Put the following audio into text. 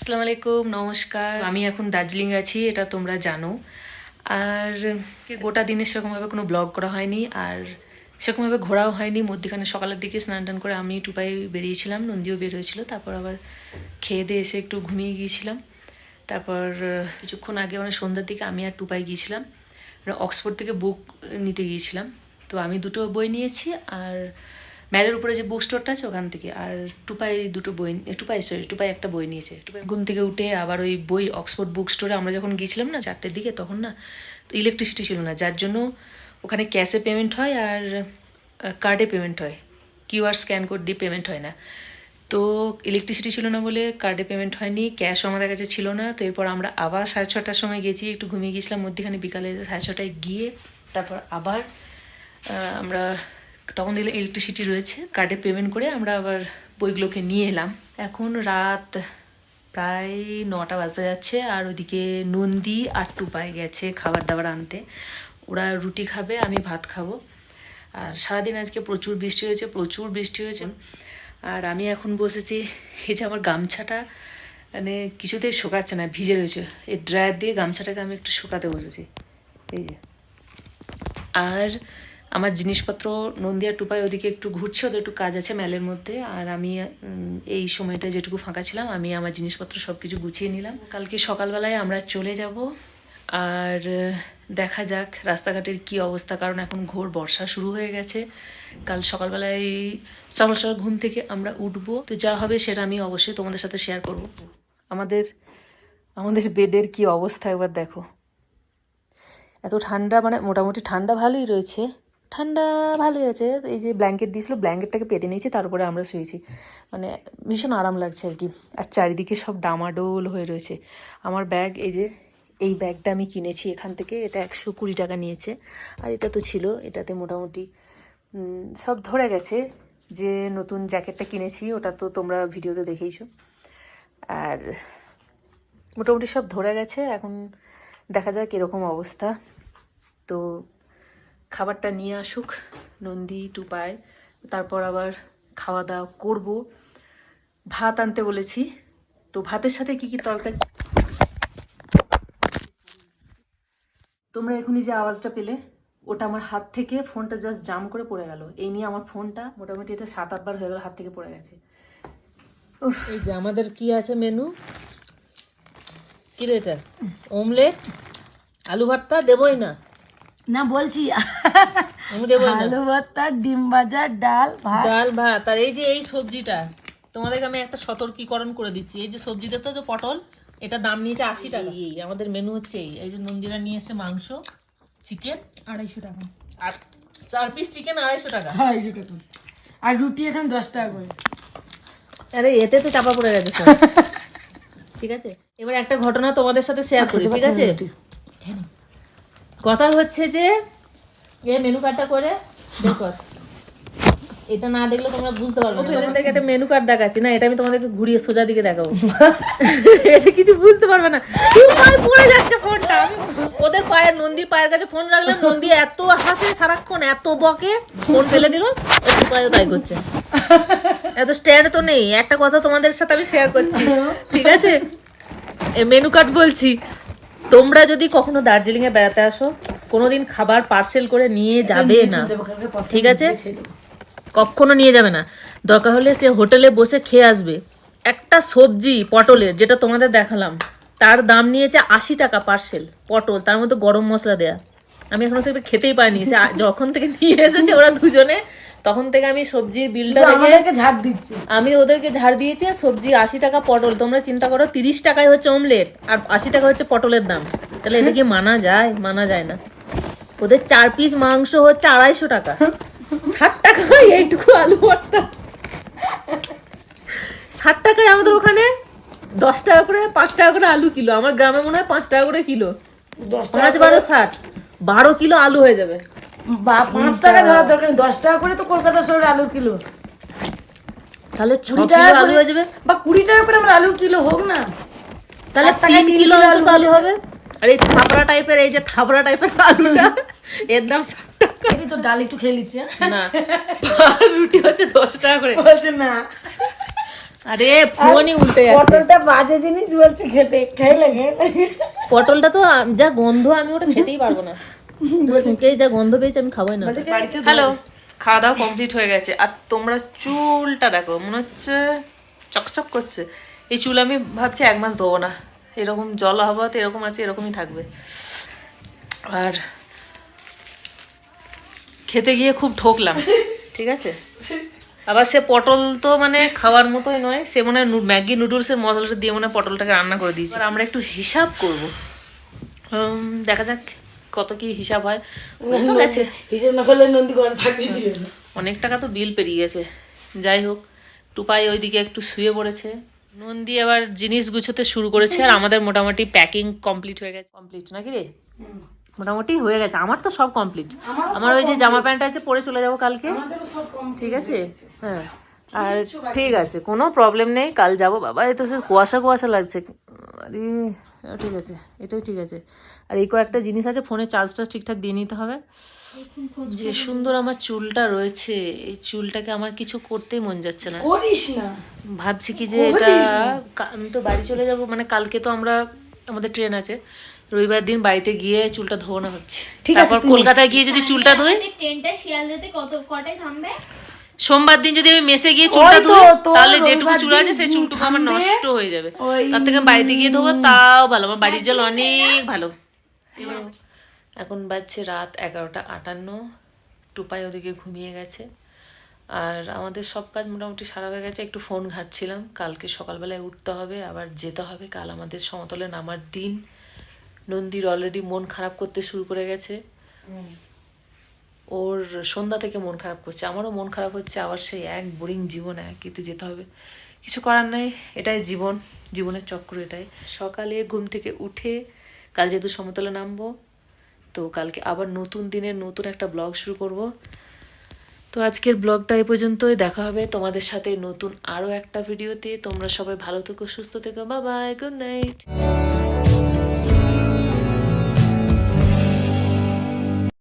আসসালামু আলাইকুম, নমস্কার। আমি এখন দার্জিলিং আছি, এটা তোমরা জানো। আর গোটা দিনে সেরকমভাবে কোনো ব্লগ করা হয়নি, আর সেরকমভাবে ঘোরাও হয়নি। মধ্যখানে সকালের দিকে স্নান টান করে আমি টুপাই বেরিয়েছিলাম, নন্দীও বের হয়েছিল। তারপর আবার খেয়ে দিয়ে এসে একটু ঘুমিয়ে গিয়েছিলাম। তারপর কিছুক্ষণ আগে মানে সন্ধ্যার দিকে আমি আর টুপাই গিয়েছিলাম, অক্সফোর্ড থেকে বুক নিতে গিয়েছিলাম। তো আমি দুটো বই নিয়েছি, আর ম্যালের উপরে যে বুক স্টোরটা আছে ওখান থেকে। আর টুপাই টুপাই একটা বই নিয়েছে। ঘুম থেকে উঠে আবার ওই বই অক্সফোর্ড বুক স্টোরে আমরা যখন গিয়েছিলাম না 4টের দিকে, তখন না তো ইলেকট্রিসিটি ছিল না, যার জন্য ওখানে ক্যাশে পেমেন্ট হয় আর কার্ডে পেমেন্ট হয়, কিউআর স্ক্যান কোড দিয়ে পেমেন্ট হয় না। তো ইলেকট্রিসিটি ছিল না বলে কার্ডে পেমেন্ট হয়নি, ক্যাশও আমাদের কাছে ছিল না। তো এরপর আমরা আবার 6:30টার সময় গেছি, একটু ঘুমিয়ে গিয়েছিলাম মধ্যখানে, বিকালে 6:30টায় গিয়ে তারপর আবার আমরা তখন দেখলে ইলেকট্রিসিটি রয়েছে, কার্ডে পেমেন্ট করে আমরা আবার বইগুলোকে নিয়ে এলাম। এখন রাত প্রায় 9টা বাজতে যাচ্ছে, আর ওইদিকে নন্দী আর টুপাই গেছে খাবার দাবার আনতে। ওরা রুটি খাবে, আমি ভাত খাবো। আর সারাদিন আজকে প্রচুর বৃষ্টি হয়েছে। আর আমি এখন বসেছি, এই যে আমার গামছাটা মানে কিছুতেই শুকাচ্ছে না, ভিজে রয়েছে। এই ড্রায়ার দিয়ে গামছাটাকে আমি একটু শুকাতে বসেছি, এই যে। আর আমার জিনিসপত্র নন্দী আর টুপাই ওদিকে একটু ঘুরছে, ওদের একটু কাজ আছে ম্যালের মধ্যে। আর আমি এই সময়টা যেটুকু ফাঁকা ছিলাম, আমি আমার জিনিসপত্র সব কিছু গুছিয়ে নিলাম। কালকে সকালবেলায় আমরা চলে যাব। আর দেখা যাক রাস্তাঘাটের কি অবস্থা, কারণ এখন ঘোর বর্ষা শুরু হয়ে গেছে। কাল সকালবেলায় সকাল সকাল ঘুম থেকে আমরা উঠবো, তো যা হবে সেটা আমি অবশ্যই তোমাদের সাথে শেয়ার করব। আমাদের বেডের কি অবস্থা একবার দেখো। এত ঠান্ডা, মানে মোটামুটি ঠান্ডা ভালোই রয়েছে, ঠান্ডা ভালোই আছে। এই যে ব্ল্যাঙ্কেট দিয়েছিল, ব্ল্যাঙ্কেটটাকে পেতে নিয়েছি, তার উপরে আমরা শুয়েছি, মানে ভীষণ আরাম লাগছে আর কি। আর চারিদিকে সব ডামাডোল হয়ে রয়েছে। আমার ব্যাগ, এই যে এই ব্যাগটা আমি কিনেছি এখান থেকে, এটা 120 টাকা নিয়েছে। আর এটা তো ছিল, এটাতে মোটামুটি সব ধরে গেছে। যে নতুন জ্যাকেটটা কিনেছি ওটা তো তোমরা ভিডিওতে দেখেইছো। আর মোটামুটি সব ধরে গেছে, এখন দেখা যাক এরকম অবস্থা। তো খাবারটা নিয়ে আসুক নন্দী টুপাই, তারপর আবার খাওয়া দাওয়া করবো। ভাত আনতে বলেছি, তো ভাতের সাথে কি কি তরকারি। তোমরা এখনই যে আওয়াজটা পেলে, ওটা আমার হাত থেকে ফোনটা জাস্ট জাম করে পড়ে গেল। এই নিয়ে আমার ফোনটা মোটামুটি এটা 7-8 বার হয়ে গেল হাত থেকে পড়ে গেছে। এই যে আমাদের কি আছে মেনু, কি রে এটা? অমলেট, আলু ভর্তা দেবই না, না বলছি আমি দেবই না। আলু ভর্তা, ডিম ভাজা, ডাল ভাত। আর এই যে এই সবজিটা তোমাদেরকে আমি একটা সতর্কীকরণ করে দিচ্ছি। এই যে সবজি দেখতে হচ্ছে পটল, এটা দাম নিয়েছে 80 টাকা। এই আমাদের মেনু হচ্ছে এই যে নন্দিরা নিয়ে এসে মাংস, চিকেন 250 টাকা, আর 4 পিস চিকেন 250 টাকা। 250 টাকা, আর রুটি এখন 10 টাকা করে। আরে এতে তো চাপা পড়ে গেছে সব। ঠিক আছে, এবার একটা ঘটনা তোমাদের সাথে শেয়ার করি, ঠিক আছে? কথা হচ্ছে যে এই মেনু কার্ডটা করে দেখো, এটা না দেখলে তোমরা বুঝতে পারবে না। তোমাদেরকে একটা মেনু কার্ড দেখাচ্ছি না, এটা আমি তোমাদেরকে ঘুরিয়ে সোজা দিকে দেখাবো। এটা কিছু বুঝতে পারবে না, পড়ে যাচ্ছে ফোনটা। আমি ওদের পায়ের, নন্দীর পায়ের কাছে ফোন রাখলাম, নন্দী এত হাসে সারাক্ষণ, এত বকে, ফোন ফেলে দিল। একটু পায়ে তাই করছে, এত স্ট্যান্ড তো নেই। একটা কথা তোমাদের সাথে আমি শেয়ার করছি, ঠিক আছে? মেনু কার্ড বলছি, তোমরা যদি কখনো দার্জিলিং এ বেড়াতে আসো, কোনোদিন খাবার পার্সেল করে নিয়ে যাবে না, ঠিক আছে? কখনো নিয়ে যাবে না। দরকার হলে সে হোটেলে বসে খেয়ে আসবে। একটা সবজি পটলের, যেটা তোমাদের দেখালাম, তার দাম নিয়েছে 80 টাকা পার্সেল পটল, তার মধ্যে গরম মশলা দেয়া। আমি এখনো সেটা খেতেই পারিনি। সে যখন থেকে নিয়ে এসেছে ওরা দুজনে, তখন থেকে আমি সবজির বিলটা দেখে ঝাড় দিচ্ছে, আমি ওদেরকে ঝাড় দিয়েছি। সবজি 80 টাকা, পটল তোমরা চিন্তা করো 30 টাকায় হচ্ছে অমলেট, আর 80 টাকা হচ্ছে পটলের দাম। তাহলে এটা কি মানা যায়? মানা যায় না। ওদের 4 পিস মাংস হচ্ছে 250 টাকা, 60 টাকা এইটুকু আলু ভর্তা। 60 টাকায় আমাদের ওখানে 10 টাকা করে, 5 টাকা করে আলু কিলো। আমার গ্রামে মনে হয় 5 টাকা করে কিলো। 5 12 60, 12 কিলো আলু হয়ে যাবে। 5 টাকা ধরা দরকার, 10 টাকা করে তো কলকাতা শহরে আলুর কিলো। তাহলে 6 কিলো আলু হয়ে যাবে, বা 20 টাকা করে আমার আলুর কিলো হোক না, তাহলে 3 কিলো আলু হবে। আর এই থাবড়া টাইপের, এই যে থাবড়া টাইপের আলুটা, এর দাম 60 টাকা। এই তো ডাল একটু খেয়ে নিচ্ছে না, রুটি হচ্ছে 10 টাকা করে বলছে না। আরে ফোনই উল্টে যাচ্ছে। পটলটা বাজে জিনিস বলছে খেতে, খেলে পটলটা তো যা গন্ধ, আমি ওটা খেতেই পারবো না। শুকেই যা গন্ধ পেয়েছি আমি খাবোই না। হ্যালো, খাওয়া দাওয়া কমপ্লিট হয়ে গেছে। আর তোমরা চুলটা দেখো, মনে হচ্ছে চকচক করছে। এই চুল আমি ভাবছি 1 মাস ধোবো না, এরকম জল আবহাওয়াতে এরকম আছে, এরকমই থাকবে। আর খেতে গিয়ে খুব ঠকলাম, ঠিক আছে। আবার সে পটল তো মানে খাওয়ার মতোই নয়, সে মনে হয় ম্যাগি নুডলসের মশলাটা দিয়ে মনে হয় পটলটাকে রান্না করে দিয়েছে। আর আমরা একটু হিসাব করব, দেখা যাক কত কি হিসাব হয়। তো গেছে, হিসেব না করলে নন্দী ঘরে থাকবে। অনেক টাকা তো বিল পেরিয়ে গেছে। যাই হোক, টুপাই ওইদিকে একটু শুয়ে পড়েছে, নন্দী আবার জিনিস গুছোতে শুরু করেছে। আর আমাদের মোটামুটি প্যাকিং কমপ্লিট হয়ে গেছে। কমপ্লিট নাকি রে? মোটামুটি হয়ে গেছে, আমার তো সব কমপ্লিট। আমার ওই যে জামা প্যান্ট আছে পরে চলে যাবো কালকে, ঠিক আছে। হ্যাঁ, আর ঠিক আছে, কোনো প্রবলেম নেই, কাল যাবো। বাবা এ তো সে কুয়াশা কুয়াশা লাগছে। আরে ঠিক আছে, এটাই ঠিক আছে। আর এই কয়েকটা জিনিস আছে, ফোনে চার্জটা ঠিকঠাক দিয়ে নিতে হবে। যে সুন্দর আমার চুলটা রয়েছে, এই চুলটাকে আমার কিছু করতেই মন যাচ্ছে না। করিস না, ভাবছি কি যে এটা আমি তো বাড়ি চলে যাব, মানে কালকে তো আমাদের ট্রেন আছে, রবিবার দিন বাড়িতে গিয়ে চুলটা ধোবো না ভাবছি। তারপর কলকাতায় গিয়ে যদি চুলটা ধুই, ট্রেনটা শিয়ালদাতে কটায় থামবে? সোমবার দিন যদি আমি মেসে গিয়ে চুলটা ধুই, তাহলে যেটুকু চুল আছে সেই চুলটুকু আমার নষ্ট হয়ে যাবে। তার থেকে বাড়িতে গিয়ে ধোবো, তাও ভালো, আমার বাড়ির জল অনেক ভালো। এখন বাজছে রাত 11:58, টুপাই ওদিকে ঘুমিয়ে গেছে। আর আমাদের সব কাজ মোটামুটি সারা হয়ে গেছে। একটু ফোন ঘাঁটছিলাম, কালকে সকালবেলায় উঠতে হবে, আবার যেতে হবে। কাল আমাদের সমতলে নামার দিন। নন্দীর অলরেডি মন খারাপ করতে শুরু করে গেছে, ওর সন্ধ্যা থেকে মন খারাপ করছে, আমারও মন খারাপ হচ্ছে। আবার সেই এক বোরিং জীবন, একইতে যেতে হবে, কিছু করার নেই, এটাই জীবন, জীবনের চক্র এটাই। সকালে ঘুম থেকে উঠে কাল যেহেতু সমতলে নামবো, তো কালকে আবার নতুন দিনের নতুন একটা ব্লগ শুরু করব। তো আজকের ব্লগটা এই পর্যন্তই, দেখা হবে তোমাদের সাথে নতুন আরও একটা ভিডিওতে। তোমরা সবাই ভালো থেকো, সুস্থ থেকো, বাই বাই, গুড নাইট।